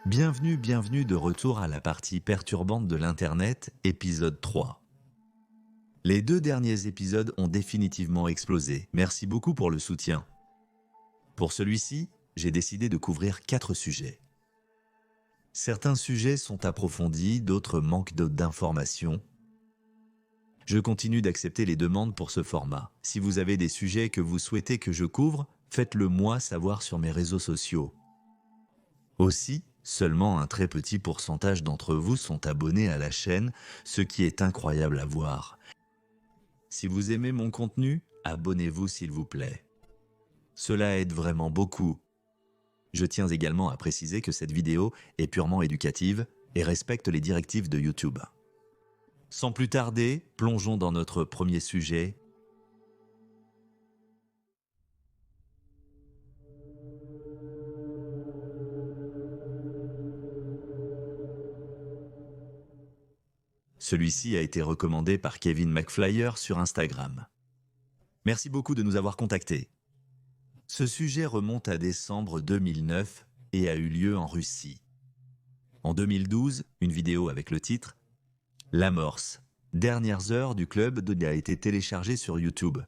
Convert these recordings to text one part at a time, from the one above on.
Bienvenue de retour à la partie perturbante de l'Internet, épisode 3. Les 2 derniers épisodes ont définitivement explosé. Merci beaucoup pour le soutien. Pour celui-ci, j'ai décidé de couvrir 4 sujets. Certains sujets sont approfondis, d'autres manquent d'informations. Je continue d'accepter les demandes pour ce format. Si vous avez des sujets que vous souhaitez que je couvre, faites-le moi savoir sur mes réseaux sociaux. Aussi, seulement un très petit pourcentage d'entre vous sont abonnés à la chaîne, ce qui est incroyable à voir. Si vous aimez mon contenu, abonnez-vous s'il vous plaît. Cela aide vraiment beaucoup. Je tiens également à préciser que cette vidéo est purement éducative et respecte les directives de YouTube. Sans plus tarder, plongeons dans notre premier sujet. Celui-ci a été recommandé par Kevin McFlyer sur Instagram. Merci beaucoup de nous avoir contactés. Ce sujet remonte à décembre 2009 et a eu lieu en Russie. En 2012, une vidéo avec le titre « L'amorce, dernières heures du club » a été téléchargée sur YouTube.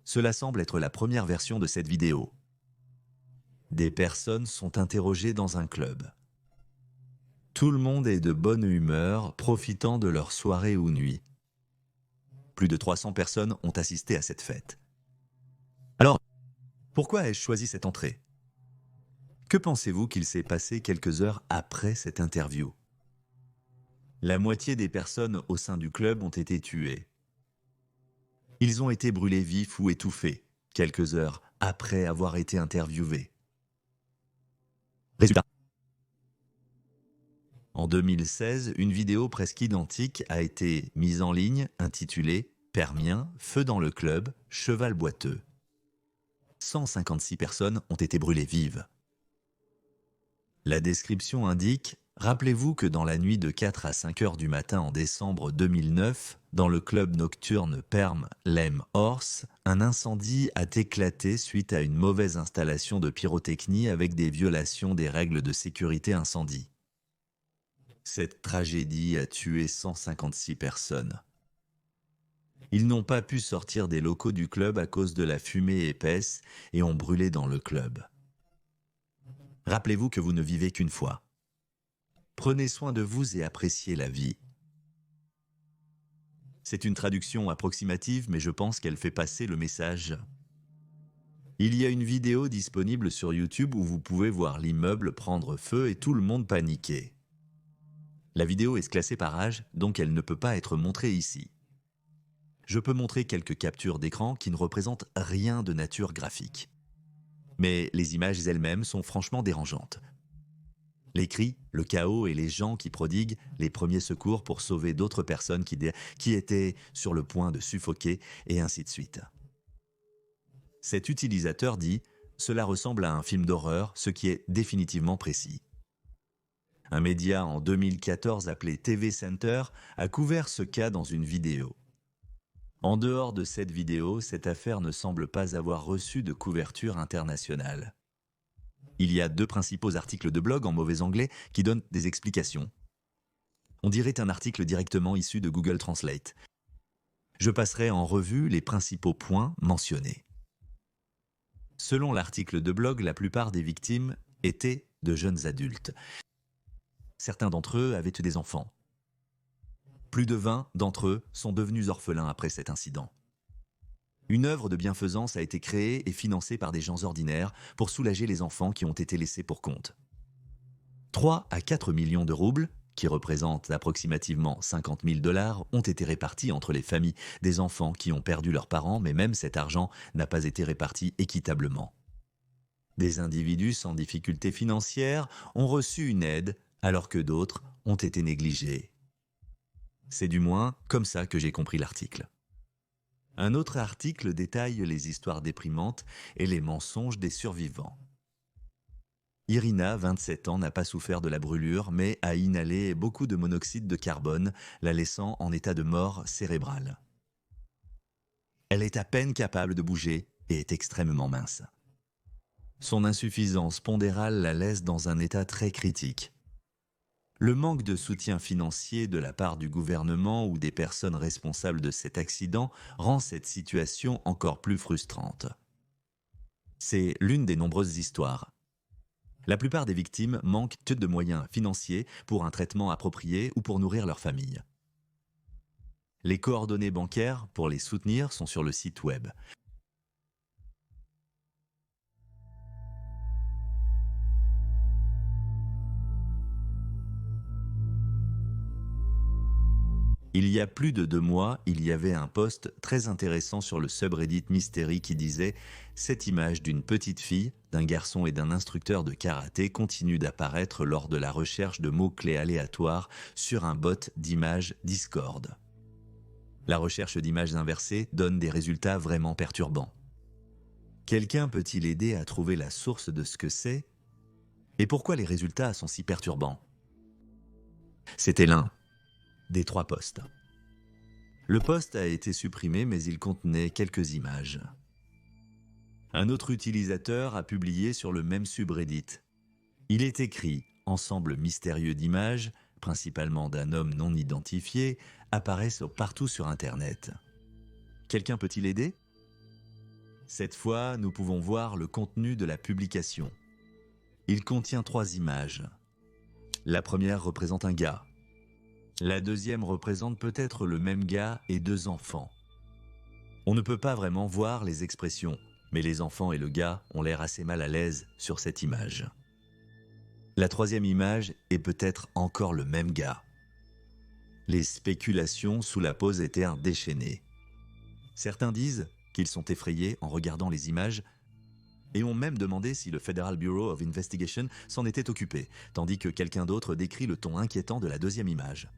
Cela semble être la première version de cette vidéo. Des personnes sont interrogées dans un club. Tout le monde est de bonne humeur, profitant de leur soirée ou nuit. Plus de 300 personnes ont assisté à cette fête. Alors, pourquoi ai-je choisi cette entrée? Que pensez-vous qu'il s'est passé quelques heures après cette interview? La moitié des personnes au sein du club ont été tuées. Ils ont été brûlés vifs ou étouffés, quelques heures après avoir été interviewés. Résultat. En 2016, une vidéo presque identique a été mise en ligne intitulée « Permien, feu dans le club, cheval boiteux ». 156 personnes ont été brûlées vives. La description indique « Rappelez-vous que dans la nuit de 4 à 5 heures du matin en décembre 2009, dans le club nocturne Perm Lem Horse, un incendie a éclaté suite à une mauvaise installation de pyrotechnie avec des violations des règles de sécurité incendie. Cette tragédie a tué 156 personnes. Ils n'ont pas pu sortir des locaux du club à cause de la fumée épaisse et ont brûlé dans le club. Rappelez-vous que vous ne vivez qu'une fois. Prenez soin de vous et appréciez la vie. » C'est une traduction approximative, mais je pense qu'elle fait passer le message. Il y a une vidéo disponible sur YouTube où vous pouvez voir l'immeuble prendre feu et tout le monde paniquer. La vidéo est classée par âge, donc elle ne peut pas être montrée ici. Je peux montrer quelques captures d'écran qui ne représentent rien de nature graphique. Mais les images elles-mêmes sont franchement dérangeantes. Les cris, le chaos et les gens qui prodiguent les premiers secours pour sauver d'autres personnes qui étaient sur le point de suffoquer, et ainsi de suite. Cet utilisateur dit « Cela ressemble à un film d'horreur, ce qui est définitivement précis. » Un média en 2014 appelé TV Center a couvert ce cas dans une vidéo. En dehors de cette vidéo, cette affaire ne semble pas avoir reçu de couverture internationale. Il y a 2 principaux articles de blog en mauvais anglais qui donnent des explications. On dirait un article directement issu de Google Translate. Je passerai en revue les principaux points mentionnés. Selon l'article de blog, la plupart des victimes étaient de jeunes adultes. Certains d'entre eux avaient des enfants. Plus de 20 d'entre eux sont devenus orphelins après cet incident. Une œuvre de bienfaisance a été créée et financée par des gens ordinaires pour soulager les enfants qui ont été laissés pour compte. 3 à 4 millions de roubles, qui représentent approximativement 50 000 $, ont été répartis entre les familles des enfants qui ont perdu leurs parents, mais même cet argent n'a pas été réparti équitablement. Des individus sans difficulté financière ont reçu une aide, alors que d'autres ont été négligés. C'est du moins comme ça que j'ai compris l'article. Un autre article détaille les histoires déprimantes et les mensonges des survivants. Irina, 27 ans, n'a pas souffert de la brûlure, mais a inhalé beaucoup de monoxyde de carbone, la laissant en état de mort cérébrale. Elle est à peine capable de bouger et est extrêmement mince. Son insuffisance pondérale la laisse dans un état très critique. Le manque de soutien financier de la part du gouvernement ou des personnes responsables de cet accident rend cette situation encore plus frustrante. C'est l'une des nombreuses histoires. La plupart des victimes manquent de moyens financiers pour un traitement approprié ou pour nourrir leur famille. Les coordonnées bancaires pour les soutenir sont sur le site web. Il y a plus de 2 mois, il y avait un post très intéressant sur le subreddit Mystery qui disait « Cette image d'une petite fille, d'un garçon et d'un instructeur de karaté continue d'apparaître lors de la recherche de mots-clés aléatoires sur un bot d'images Discord. » La recherche d'images inversées donne des résultats vraiment perturbants. Quelqu'un peut-il aider à trouver la source de ce que c'est? Et pourquoi les résultats sont si perturbants? C'était l'un des 3 posts. Le post a été supprimé, mais il contenait quelques images. Un autre utilisateur a publié sur le même subreddit. Il est écrit « Ensemble mystérieux d'images, principalement d'un homme non identifié, apparaissent partout sur Internet. » Quelqu'un peut-il aider? Cette fois, nous pouvons voir le contenu de la publication. Il contient 3 images. La première représente un gars. La deuxième représente peut-être le même gars et 2 enfants. On ne peut pas vraiment voir les expressions, mais les enfants et le gars ont l'air assez mal à l'aise sur cette image. La troisième image est peut-être encore le même gars. Les spéculations sous la pose étaient déchaînées. Certains disent qu'ils sont effrayés en regardant les images et ont même demandé si le Federal Bureau of Investigation s'en était occupé, tandis que quelqu'un d'autre décrit le ton inquiétant de la deuxième image.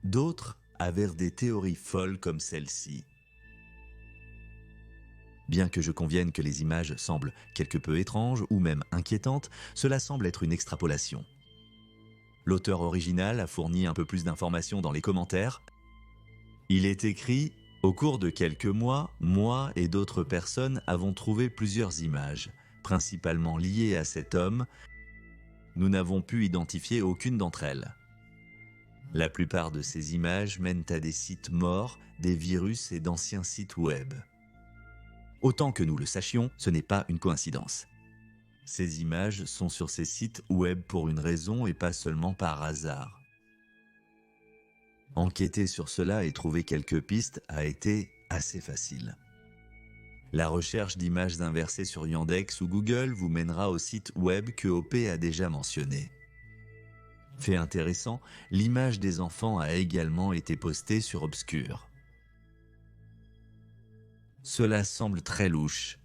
D'autres avèrent des théories folles comme celle-ci. Bien que je convienne que les images semblent quelque peu étranges ou même inquiétantes, cela semble être une extrapolation. L'auteur original a fourni un peu plus d'informations dans les commentaires. Il est écrit « Au cours de quelques mois, moi et d'autres personnes avons trouvé plusieurs images, principalement liées à cet homme. Nous n'avons pu identifier aucune d'entre elles. La plupart de ces images mènent à des sites morts, des virus et d'anciens sites web. Autant que nous le sachions, ce n'est pas une coïncidence. Ces images sont sur ces sites web pour une raison et pas seulement par hasard. Enquêter sur cela et trouver quelques pistes a été assez facile. La recherche d'images inversées sur Yandex ou Google vous mènera au site web que OP a déjà mentionné. Fait intéressant, l'image des enfants a également été postée sur Obscure. Cela semble très louche.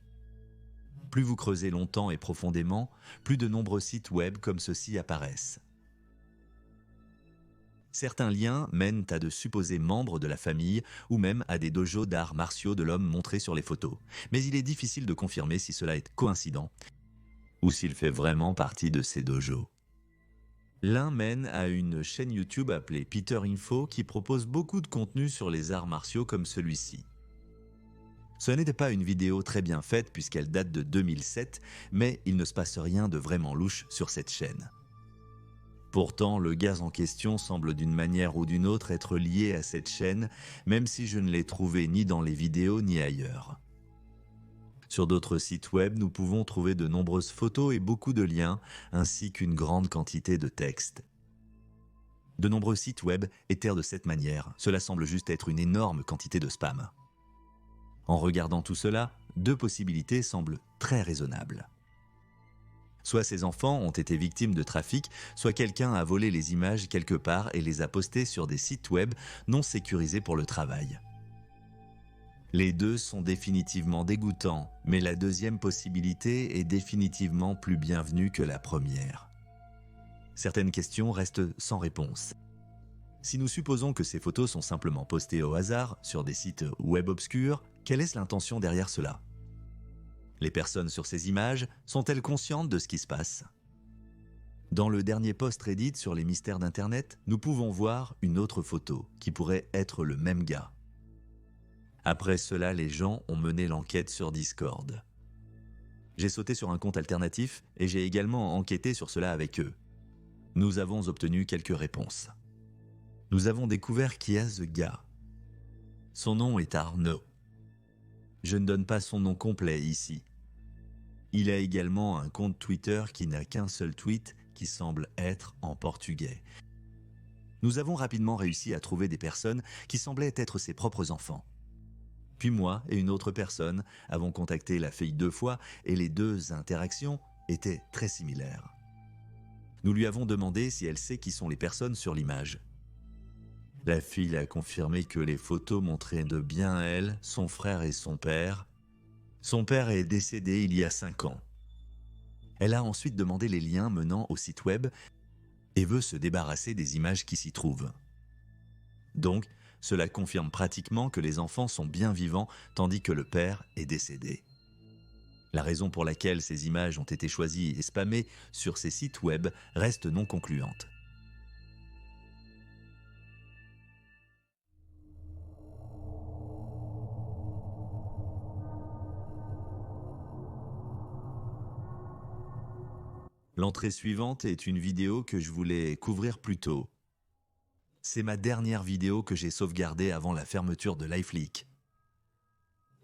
Plus vous creusez longtemps et profondément, plus de nombreux sites web comme ceux-ci apparaissent. Certains liens mènent à de supposés membres de la famille ou même à des dojos d'arts martiaux de l'homme montrés sur les photos. Mais il est difficile de confirmer si cela est coïncident ou s'il fait vraiment partie de ces dojos. L'un mène à une chaîne YouTube appelée Peter Info qui propose beaucoup de contenu sur les arts martiaux comme celui-ci. Ce n'était pas une vidéo très bien faite puisqu'elle date de 2007, mais il ne se passe rien de vraiment louche sur cette chaîne. Pourtant, le gaz en question semble d'une manière ou d'une autre être lié à cette chaîne, même si je ne l'ai trouvé ni dans les vidéos ni ailleurs. Sur d'autres sites web, nous pouvons trouver de nombreuses photos et beaucoup de liens, ainsi qu'une grande quantité de textes. De nombreux sites web étèrent de cette manière, cela semble juste être une énorme quantité de spam. En regardant tout cela, 2 possibilités semblent très raisonnables. Soit ces enfants ont été victimes de trafic, soit quelqu'un a volé les images quelque part et les a postées sur des sites web non sécurisés pour le travail. Les 2 sont définitivement dégoûtants, mais la deuxième possibilité est définitivement plus bienvenue que la première. Certaines questions restent sans réponse. Si nous supposons que ces photos sont simplement postées au hasard sur des sites web obscurs, quelle est l'intention derrière cela? Les personnes sur ces images sont-elles conscientes de ce qui se passe? Dans le dernier post Reddit sur les mystères d'Internet, nous pouvons voir une autre photo qui pourrait être le même gars. Après cela, les gens ont mené l'enquête sur Discord. J'ai sauté sur un compte alternatif et j'ai également enquêté sur cela avec eux. Nous avons obtenu quelques réponses. Nous avons découvert qui est ce gars. Son nom est Arnaud. Je ne donne pas son nom complet ici. Il a également un compte Twitter qui n'a qu'un seul tweet qui semble être en portugais. Nous avons rapidement réussi à trouver des personnes qui semblaient être ses propres enfants. Puis moi et une autre personne avons contacté la fille 2 fois et les 2 interactions étaient très similaires. Nous lui avons demandé si elle sait qui sont les personnes sur l'image. La fille a confirmé que les photos montraient de bien elle, son frère et son père. Son père est décédé il y a 5 ans. Elle a ensuite demandé les liens menant au site web et veut se débarrasser des images qui s'y trouvent. Donc, cela confirme pratiquement que les enfants sont bien vivants tandis que le père est décédé. La raison pour laquelle ces images ont été choisies et spammées sur ces sites web reste non concluante. L'entrée suivante est une vidéo que je voulais couvrir plus tôt. C'est ma dernière vidéo que j'ai sauvegardée avant la fermeture de LifeLeak.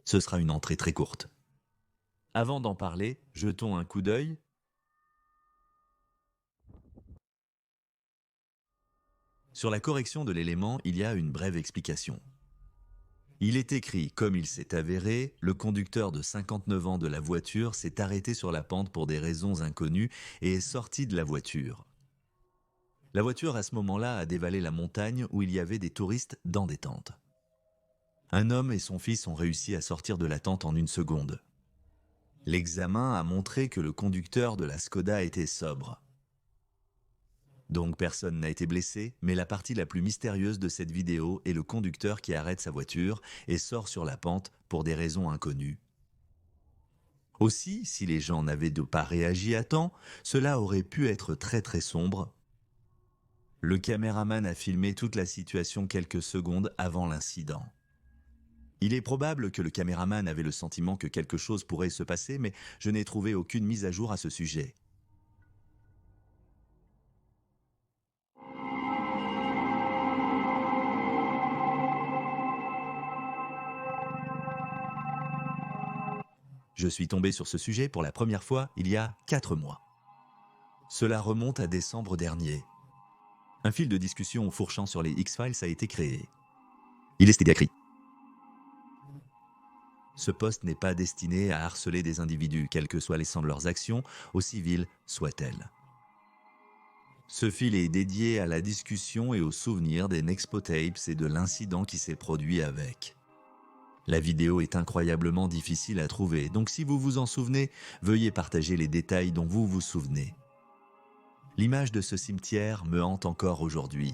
Ce sera une entrée très courte. Avant d'en parler, jetons un coup d'œil. Sur la correction de l'élément, il y a une brève explication. Il est écrit, comme il s'est avéré, le conducteur de 59 ans de la voiture s'est arrêté sur la pente pour des raisons inconnues et est sorti de la voiture. La voiture à ce moment-là a dévalé la montagne où il y avait des touristes dans des tentes. Un homme et son fils ont réussi à sortir de la tente en 1 seconde. L'examen a montré que le conducteur de la Skoda était sobre. Donc personne n'a été blessé, mais la partie la plus mystérieuse de cette vidéo est le conducteur qui arrête sa voiture et sort sur la pente pour des raisons inconnues. Aussi, si les gens n'avaient pas réagi à temps, cela aurait pu être très très sombre. Le caméraman a filmé toute la situation quelques secondes avant l'incident. Il est probable que le caméraman avait le sentiment que quelque chose pourrait se passer, mais je n'ai trouvé aucune mise à jour à ce sujet. Je suis tombé sur ce sujet pour la première fois il y a 4 mois. Cela remonte à décembre dernier. Un fil de discussion fourchant sur les X-Files a été créé. Il est écrit. Ce poste n'est pas destiné à harceler des individus, quels que soient les sens de leurs actions, aussi viles soient-elles. Ce fil est dédié à la discussion et aux souvenirs des Nexpo Tapes et de l'incident qui s'est produit avec. La vidéo est incroyablement difficile à trouver, donc si vous vous en souvenez, veuillez partager les détails dont vous vous souvenez. L'image de ce cimetière me hante encore aujourd'hui.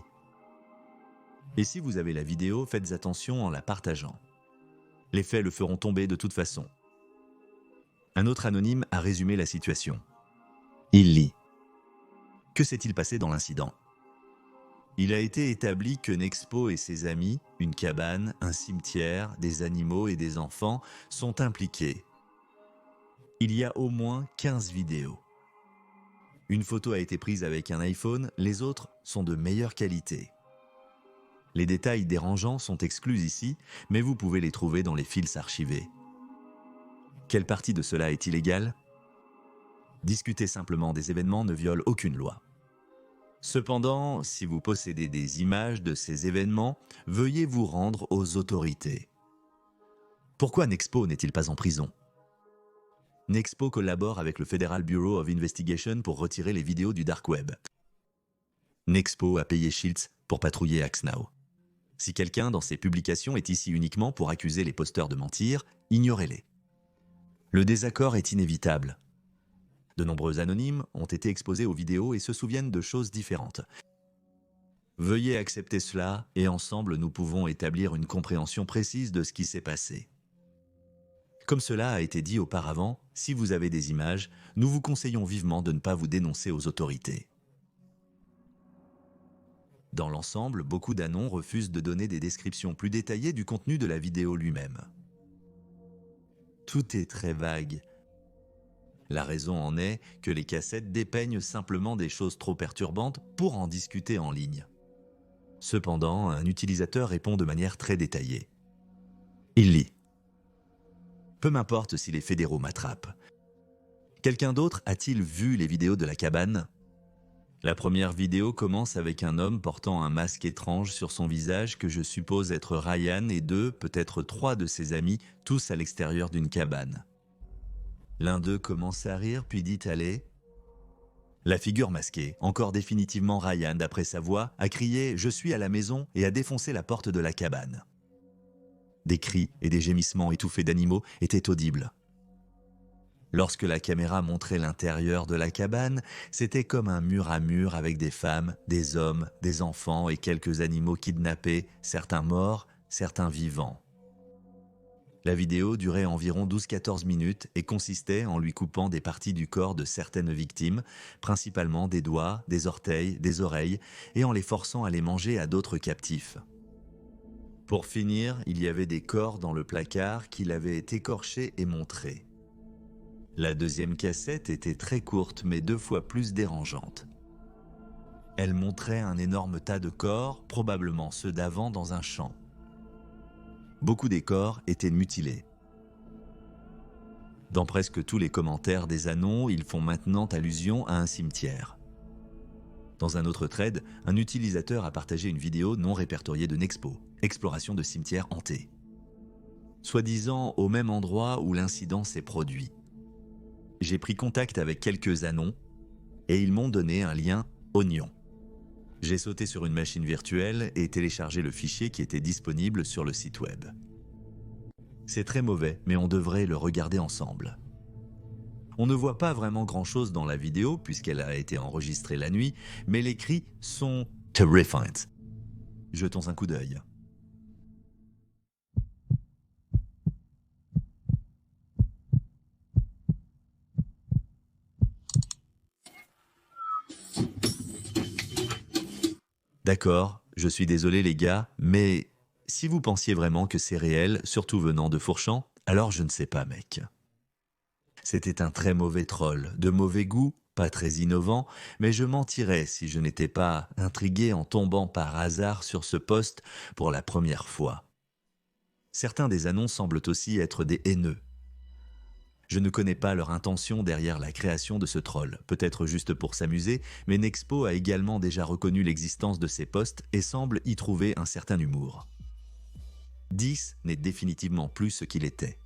Et si vous avez la vidéo, faites attention en la partageant. Les faits le feront tomber de toute façon. Un autre anonyme a résumé la situation. Il lit. Que s'est-il passé dans l'incident ? Il a été établi que Nexpo et ses amis, une cabane, un cimetière, des animaux et des enfants sont impliqués. Il y a au moins 15 vidéos. Une photo a été prise avec un iPhone, les autres sont de meilleure qualité. Les détails dérangeants sont exclus ici, mais vous pouvez les trouver dans les fils archivés. Quelle partie de cela est illégale ? Discuter simplement des événements ne viole aucune loi. Cependant, si vous possédez des images de ces événements, veuillez vous rendre aux autorités. Pourquoi Nexpo n'est-il pas en prison ? Nexpo collabore avec le Federal Bureau of Investigation pour retirer les vidéos du Dark Web. Nexpo a payé Shields pour patrouiller Axnow. Si quelqu'un dans ses publications est ici uniquement pour accuser les posteurs de mentir, ignorez-les. Le désaccord est inévitable. De nombreux anonymes ont été exposés aux vidéos et se souviennent de choses différentes. Veuillez accepter cela et ensemble nous pouvons établir une compréhension précise de ce qui s'est passé. Comme cela a été dit auparavant, si vous avez des images, nous vous conseillons vivement de ne pas vous dénoncer aux autorités. Dans l'ensemble, beaucoup d'anons refusent de donner des descriptions plus détaillées du contenu de la vidéo lui-même. Tout est très vague. La raison en est que les cassettes dépeignent simplement des choses trop perturbantes pour en discuter en ligne. Cependant, un utilisateur répond de manière très détaillée. Il lit. Peu m'importe si les fédéraux m'attrapent. Quelqu'un d'autre a-t-il vu les vidéos de la cabane ? La première vidéo commence avec un homme portant un masque étrange sur son visage que je suppose être Ryan et deux, peut-être trois de ses amis, tous à l'extérieur d'une cabane. L'un d'eux commence à rire puis dit « Allez ». La figure masquée, encore définitivement Ryan d'après sa voix, a crié « Je suis à la maison » et a défoncé la porte de la cabane. Des cris et des gémissements étouffés d'animaux étaient audibles. Lorsque la caméra montrait l'intérieur de la cabane, c'était comme un mur à mur avec des femmes, des hommes, des enfants et quelques animaux kidnappés, certains morts, certains vivants. La vidéo durait environ 12-14 minutes et consistait en lui coupant des parties du corps de certaines victimes, principalement des doigts, des orteils, des oreilles, et en les forçant à les manger à d'autres captifs. Pour finir, il y avait des corps dans le placard qu'il avait écorchés et montrés. La deuxième cassette était très courte mais 2 fois plus dérangeante. Elle montrait un énorme tas de corps, probablement ceux d'avant dans un champ. Beaucoup des corps étaient mutilés. Dans presque tous les commentaires des anons, ils font maintenant allusion à un cimetière. Dans un autre thread, un utilisateur a partagé une vidéo non répertoriée de Nexpo, exploration de cimetières hantés. Soi-disant au même endroit où l'incident s'est produit. J'ai pris contact avec quelques anons et ils m'ont donné un lien oignon. J'ai sauté sur une machine virtuelle et téléchargé le fichier qui était disponible sur le site web. C'est très mauvais, mais on devrait le regarder ensemble. On ne voit pas vraiment grand-chose dans la vidéo puisqu'elle a été enregistrée la nuit, mais les cris sont terrifying. Jetons un coup d'œil. D'accord, je suis désolé les gars, mais si vous pensiez vraiment que c'est réel, surtout venant de Fourchamp, alors je ne sais pas mec. C'était un très mauvais troll, de mauvais goût, pas très innovant, mais je mentirais si je n'étais pas intrigué en tombant par hasard sur ce post pour la première fois. Certains des annonces semblent aussi être des haineux. Je ne connais pas leur intention derrière la création de ce troll, peut-être juste pour s'amuser, mais Nexpo a également déjà reconnu l'existence de ces posts et semble y trouver un certain humour. 10 n'est définitivement plus ce qu'il était.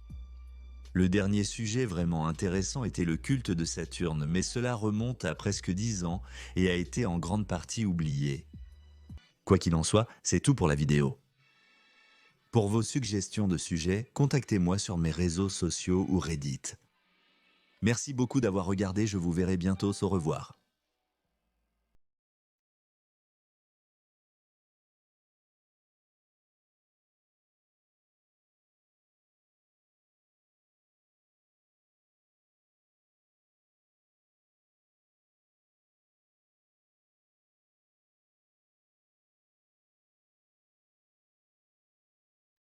Le dernier sujet vraiment intéressant était le culte de Saturne, mais cela remonte à presque 10 ans et a été en grande partie oublié. Quoi qu'il en soit, c'est tout pour la vidéo. Pour vos suggestions de sujets, contactez-moi sur mes réseaux sociaux ou Reddit. Merci beaucoup d'avoir regardé, je vous verrai bientôt, au revoir.